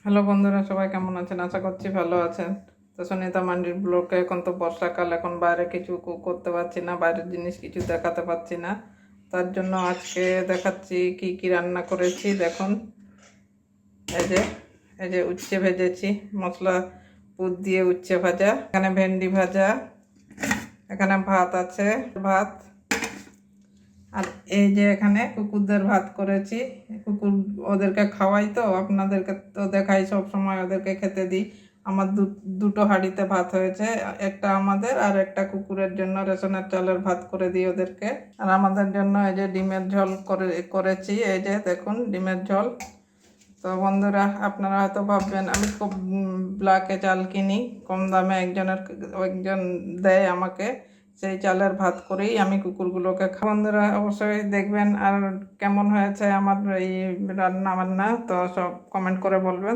Hello বন্ধুরা, সবাই কেমন আছেন? আশা করছি ভালো আছেন। তো সুনিতা মান্ডির ব্লগে এখন তো বর্ষাকাল, এখন বাইরে কিছু করতে পারছি না, বাইরের জিনিস কিছু দেখাতে পারছি না। তার জন্য আজকে দেখাচ্ছি কি কি রান্না করেছি। দেখুন, এই যে এই যে উচ্ছে ভেজেছি, মশলা পুর দিয়ে উচ্ছে ভাজা, এখানে ভেন্ডি ভাজা, এখানে ভাত আছে, ভাত। আর এই যে এখানে কুকুরদের ভাত করেছি। কুকুর ওদেরকে খাওয়াই, তো আপনাদেরকে তো দেখাই, সব সময় ওদেরকে খেতে দিই। আমার দুটো হাঁড়িতে ভাত হয়েছে, একটা আমাদের আর একটা কুকুরের জন্য রেশনের চালের ভাত করে দিই ওদেরকে। আর আমাদের জন্য এই যে ডিমের ঝোল করেছি। এই যে দেখুন, ডিমের ঝোল। তো বন্ধুরা, আপনারা হয়তো ভাববেন আমি খুব ব্ল্যাকে চাল কিনি কম দামে, একজন দেয় আমাকে, সেই চালের ভাত করেই আমি কুকুরগুলোকে বন্ধুরা অবশ্যই দেখবেন। আর কেমন হয়েছে আমার এই রান্না বান্না, তো সব কমেন্ট করে বলবেন।